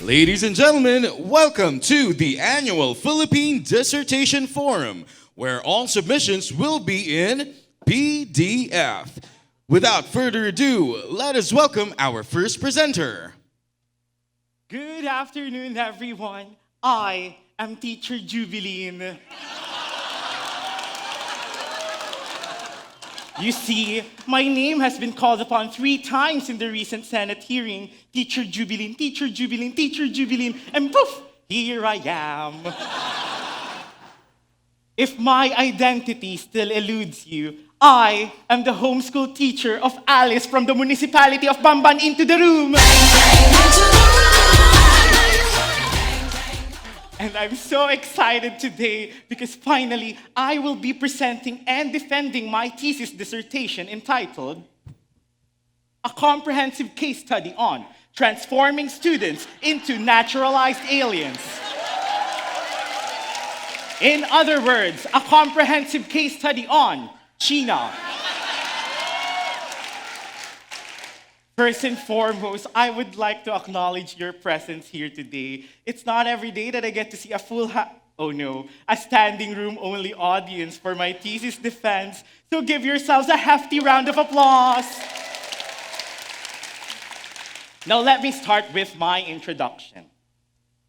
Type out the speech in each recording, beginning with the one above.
Ladies and gentlemen, welcome to the annual Philippine Dissertation Forum, where all submissions will be in PDF. Without further ado, let us welcome our first presenter. Good afternoon, everyone. I am Teacher Jubilyn. You see, my name has been called upon 3 times in the recent Senate hearing. Teacher Jubilyn, Teacher Jubilyn, Teacher Jubilyn, and poof, here I am. If my identity still eludes you, I am the homeschool teacher of Alice from the municipality of Bamban into the room. And I'm so excited today because finally I will be presenting and defending my thesis dissertation entitled A Comprehensive Case Study on Transforming Students into Naturalized Aliens. In other words, a comprehensive case study on China. First and foremost, I would like to acknowledge your presence here today. It's not every day that I get to see a a standing room only audience for my thesis defense. So give yourselves a hefty round of applause. Now let me start with my introduction.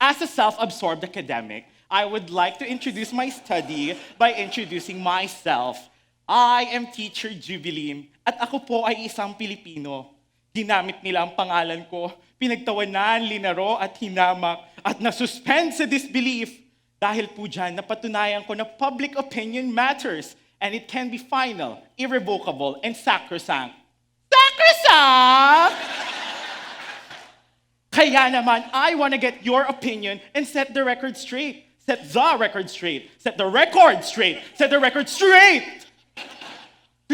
As a self-absorbed academic, I would like to introduce my study by introducing myself. I am Teacher Jubilyn at ako po ay isang Pilipino. Ginamit nila ang pangalan ko, pinagtawanan, linaro at hinamak at nasuspend sa disbelief. Dahil po dyan, napatunayan ko na public opinion matters and it can be final, irrevocable, and sacrosanct. Sacrosanct! Kaya naman, I want to get your opinion and set the record straight. Set the record straight. Set the record straight. Set the record straight!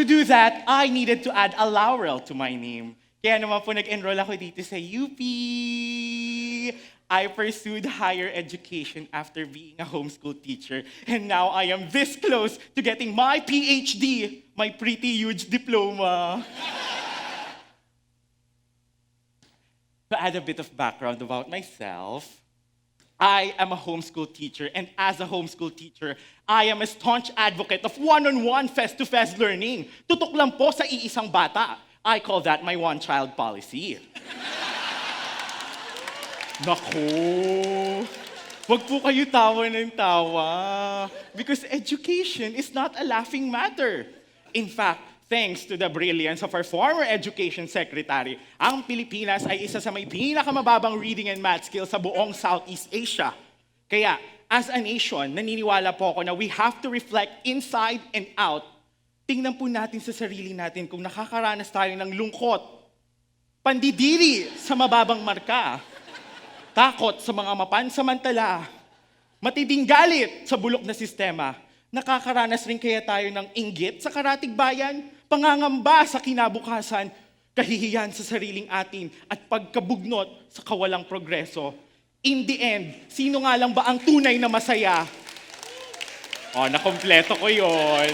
To do that, I needed to add a laurel to my name. Kaya naman po nag-enroll ako dito sa UP. I pursued higher education after being a homeschool teacher. And now I am this close to getting my PhD, my pretty huge diploma. To add a bit of background about myself, I am a homeschool teacher, and as a homeschool teacher, I am a staunch advocate of one-on-one, face-to-face learning. Tutok lang po sa iisang bata. I call that my one-child policy. Naku, wag po kayo tawa ng tawa. Because education is not a laughing matter. In fact, thanks to the brilliance of our former education secretary, ang Pilipinas ay isa sa may pinakamababang reading and math skills sa buong Southeast Asia. Kaya, as a nation, naniniwala po ako na we have to reflect inside and out. Tingnan po natin sa sarili natin kung nakakaranas tayo ng lungkot, pandidiri sa mababang marka, takot sa mga mapansamantala, matinding galit sa bulok na sistema. Nakakaranas rin kaya tayo ng inggit sa karatig bayan, pangangamba sa kinabukasan, kahihiyan sa sariling atin, at pagkabugnot sa kawalang progreso. In the end, sino nga lang ba ang tunay na masaya? Nakompleto ko yon.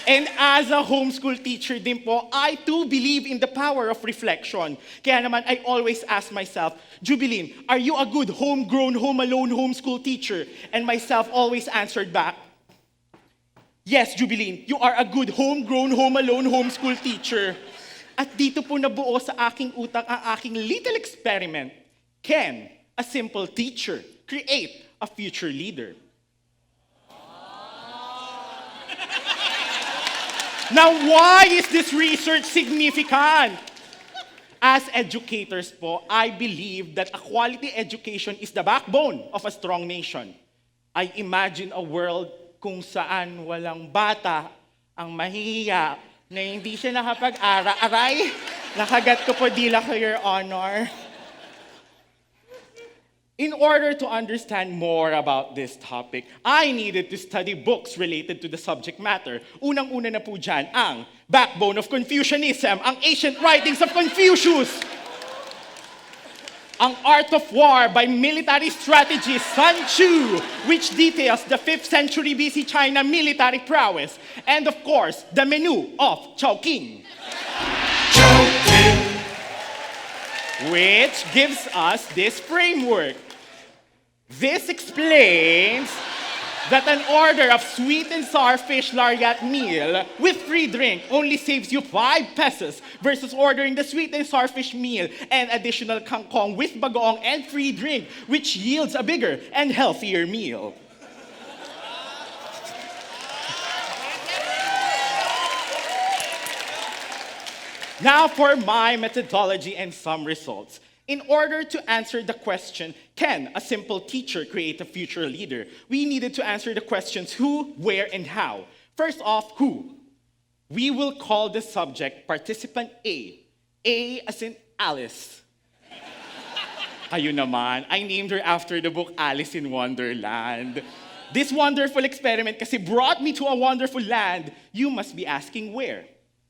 And as a homeschool teacher din po, I too believe in the power of reflection. Kaya naman, I always ask myself, Jubilyn, are you a good homegrown, home-alone homeschool teacher? And myself always answered back, yes, Jubilyn, you are a good homegrown, home-alone homeschool teacher. At dito po nabuo sa aking utak ang aking little experiment. Can a simple teacher create a future leader? Now, why is this research significant? As educators po, I believe that a quality education is the backbone of a strong nation. I imagine a world kung saan walang bata ang mahihiya na hindi siya nakapag-aral. Aray, nakagat ko po dila ko, Your Honor. In order to understand more about this topic, I needed to study books related to the subject matter. Unang-una na po dyan ang Backbone of Confucianism, ang Ancient Writings of Confucius. Ang Art of War by military strategist Sun Tzu, which details the 5th century BC China military prowess. And of course, the menu of Chowking, which gives us this framework. This explains that an order of sweet and sour fish lariat meal with free drink only saves you 5 pesos versus ordering the sweet and sour fish meal and additional kangkong with bagoong and free drink, which yields a bigger and healthier meal. Now for my methodology and some results. In order to answer the question, can a simple teacher create a future leader? We needed to answer the questions who, where, and how. First off, who? We will call the subject participant A. A as in Alice. Kayo naman, I named her after the book Alice in Wonderland. This wonderful experiment kasi brought me to a wonderful land. You must be asking where?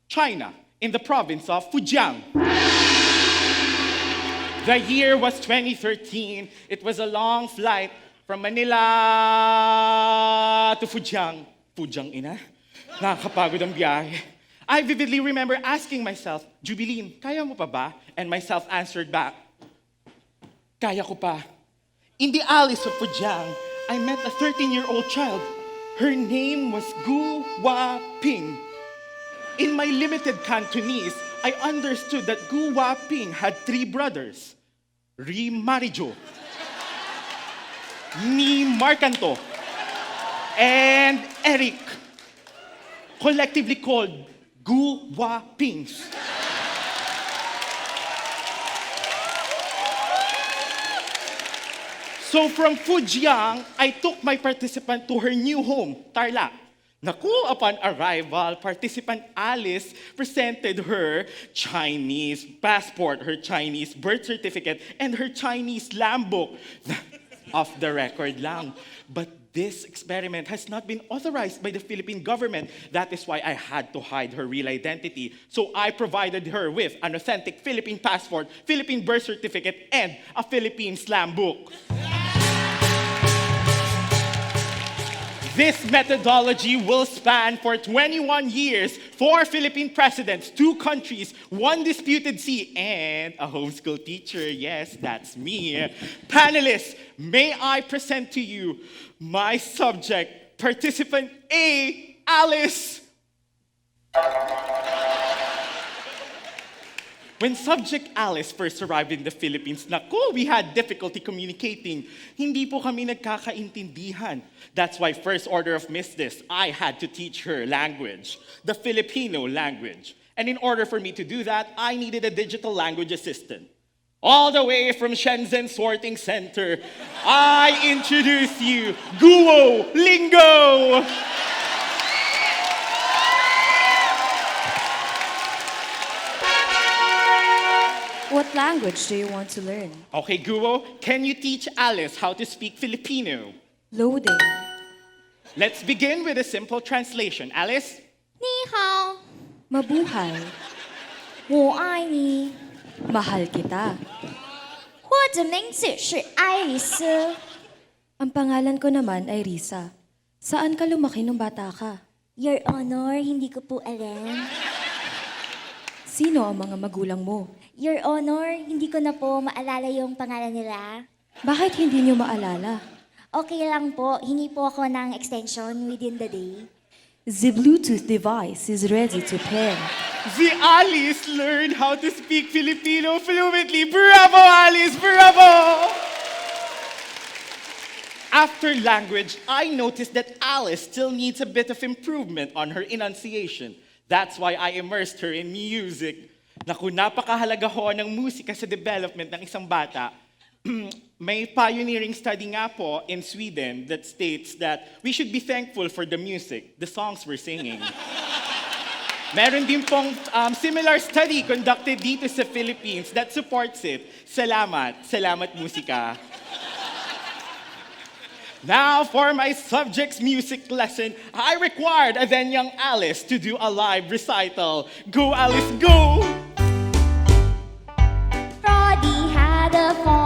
China, in the province of Fujian. The year was 2013. It was a long flight from Manila to Fujian. Fujian, ina? Nakakapagod ang biyahe. I vividly remember asking myself, Jubilyn, kaya mo pa ba? And myself answered back, kaya ko pa. In the alleys of Fujian, I met a 13-year-old child. Her name was Gu Wa Ping. In my limited Cantonese, I understood that Gu Wa Ping had 3 brothers. Ri Marijo, Ni Marcanto, and Eric, collectively called Gu Wa Pings. So from Fujian, I took my participant to her new home, Tarlac. Naku, upon arrival, participant Alice presented her Chinese passport, her Chinese birth certificate, and her Chinese lamb book. Off the record lang. But this experiment has not been authorized by the Philippine government. That is why I had to hide her real identity. So I provided her with an authentic Philippine passport, Philippine birth certificate, and a Philippine slam book. This methodology will span for 21 years, 4 Philippine presidents, 2 countries, 1 disputed sea, and a homeschool teacher. Yes, that's me. Panelists, may I present to you my subject, participant A, Alice. When subject Alice first arrived in the Philippines, naku, we had difficulty communicating. Hindi po kami nagkakaintindihan. That's why first order of business, I had to teach her language, the Filipino language. And in order for me to do that, I needed a digital language assistant. All the way from Shenzhen Sorting Center, I introduce you, Guo Lingo! What language do you want to learn? Okay, Guo, can you teach Alice how to speak Filipino? Loading. Let's begin with a simple translation. Alice? 你好， Mabuhay. 我爱你。 Mahal kita. 我的名字是爱丽丝。 Ang pangalan ko naman ay Risa. Saan ka lumaki nung bata ka? Your Honor, hindi ko po alam. Sino ang mga magulang mo? Your Honor, hindi ko na po maalala yung pangalan nila. Bakit hindi niyo maalala? Okay lang po, hingi po ako ng extension within the day. The Bluetooth device is ready to pair. The Alice learned how to speak Filipino fluently. Bravo, Alice! Bravo! After language, I noticed that Alice still needs a bit of improvement on her enunciation. That's why I immersed her in music. Naku, napakahalaga ho ng musika sa development ng isang bata. May pioneering study nga po in Sweden that states that we should be thankful for the music, the songs we're singing. Meron din pong similar study conducted dito sa Philippines that supports it. Salamat. Salamat musika. Now, for my subject's music lesson, I required a then young Alice to do a live recital. Go, Alice, go! Frody had a farm.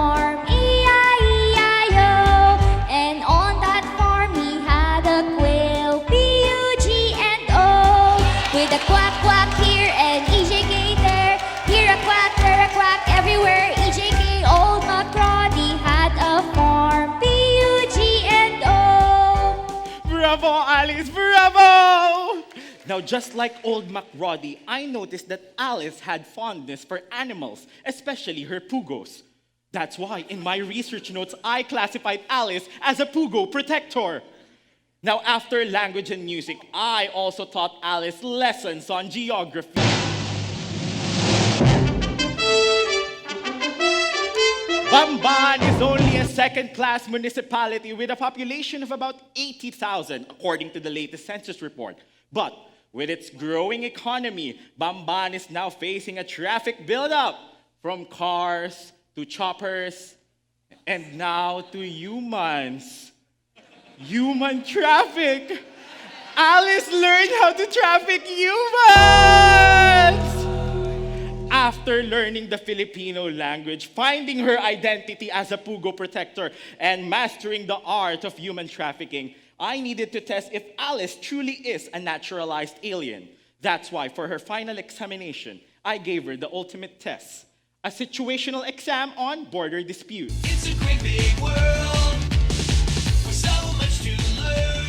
With a quack quack here and EJK there. Here a quack, there a quack, everywhere. EJK, old McCroddy had a farm. P-U-G-N-O. Bravo, Alice! Bravo! Now, just like old McRoddy, I noticed that Alice had fondness for animals, especially her pugos. That's why, in my research notes, I classified Alice as a pugo protector. Now, after language and music, I also taught Alice lessons on geography. Bamban is only a second-class municipality with a population of about 80,000, according to the latest census report. But with its growing economy, Bamban is now facing a traffic buildup from cars to choppers and now to humans. Human traffic! Alice learned how to traffic humans! After learning the Filipino language, finding her identity as a pugo protector, and mastering the art of human trafficking, I needed to test if Alice truly is a naturalized alien. That's why, for her final examination, I gave her the ultimate test, a situational exam on border disputes. It's a great big world with so much to learn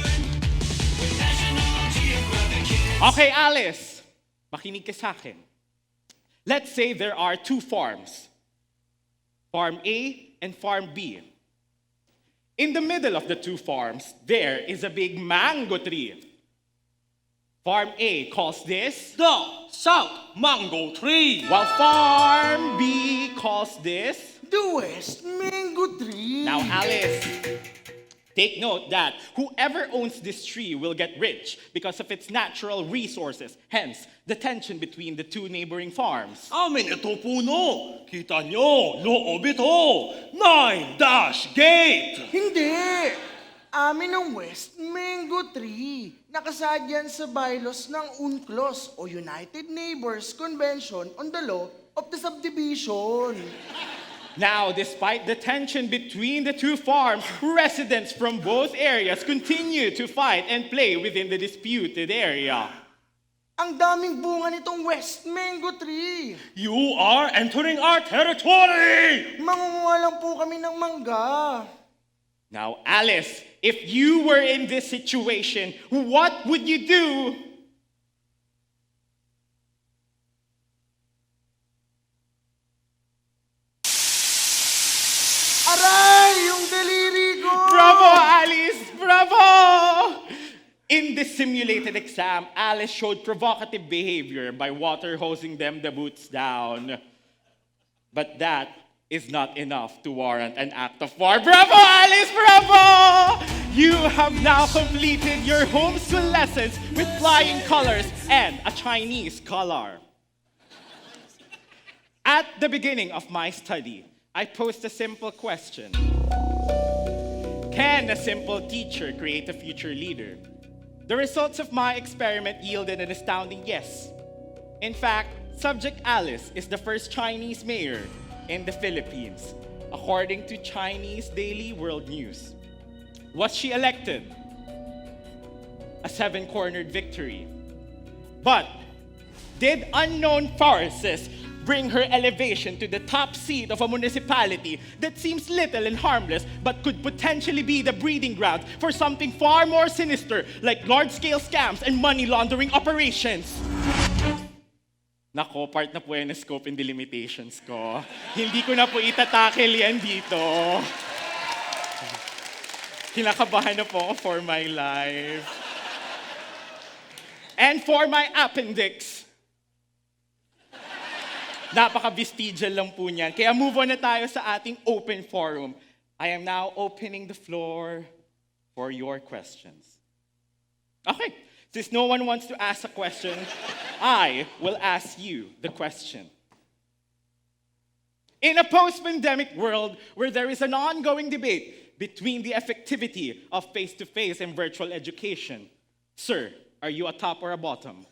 with National Geographic Kids. Okay, Alice, makinig ka sa akin. Let's say there are two farms, Farm A and Farm B. In the middle of the two farms, there is a big mango tree. Farm A calls this The South Mango Tree. while Farm B calls this. The West Mango Tree. Now, Alice, take note that whoever owns this tree will get rich because of its natural resources, hence the tension between the two neighboring farms. Amin ito puno. Kita nyo, loob ito. 9-gate. Hindi! Amin ang West Mango Tree. Nakasadyan sa bylaws ng UNCLOS o United Neighbors Convention on the Law of the Subdivision. Now, despite the tension between the two farms, residents from both areas continue to fight and play within the disputed area. Ang daming bunga nitong West Mango Tree. You are entering our territory. Mangunguha lang po kami ng mangga. Now, Alice, if you were in this situation, what would you do? Aray! Yung daliri ko! Bravo, Alice! Bravo! In this simulated exam, Alice showed provocative behavior by water hosing them the boots down. But that is not enough to warrant an act of war. Bravo, Alice! Bravo! You have now completed your homeschool lessons with flying colors and a Chinese color. At the beginning of my study, I posed a simple question. Can a simple teacher create a future leader? The results of my experiment yielded an astounding yes. In fact, Subject Alice is the first Chinese mayor in the Philippines, according to Chinese Daily World News. Was she elected? A seven-cornered victory. But did unknown forces bring her elevation to the top seat of a municipality that seems little and harmless but could potentially be the breeding ground for something far more sinister like large-scale scams and money laundering operations? Nako, part na po yan na scope and delimitations ko. Hindi ko na po itatakel yan dito. Kinakabahan na po ako for my life. And for my appendix. Napaka-vestigial lang po niyan. Kaya move on na tayo sa ating open forum. I am now opening the floor for your questions. Okay, since no one wants to ask a question, I will ask you the question. In a post-pandemic world where there is an ongoing debate between the effectivity of face-to-face and virtual education, sir, are you a top or a bottom?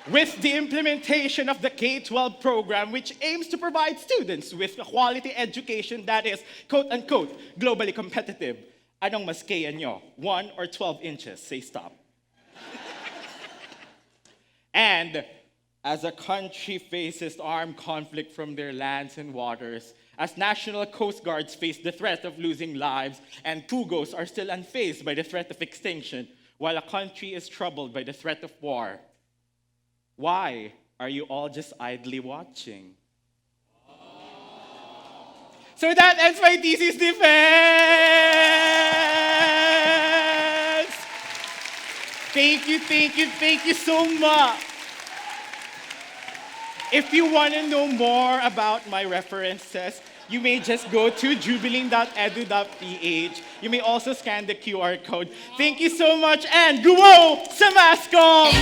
With the implementation of the K-12 program, which aims to provide students with a quality education that is, quote-unquote, globally competitive, Anong mas kaya nyo? 1 or 12 inches? Say stop. And as a country faces armed conflict from their lands and waters, as national coast guards face the threat of losing lives, and pugos are still unfazed by the threat of extinction, while a country is troubled by the threat of war, why are you all just idly watching? So that ends my thesis defense! Thank you so much! If you want to know more about my references, you may just go to jubilyn.edu.ph. You may also scan the QR code. Thank you so much, and Guo sa Mascom!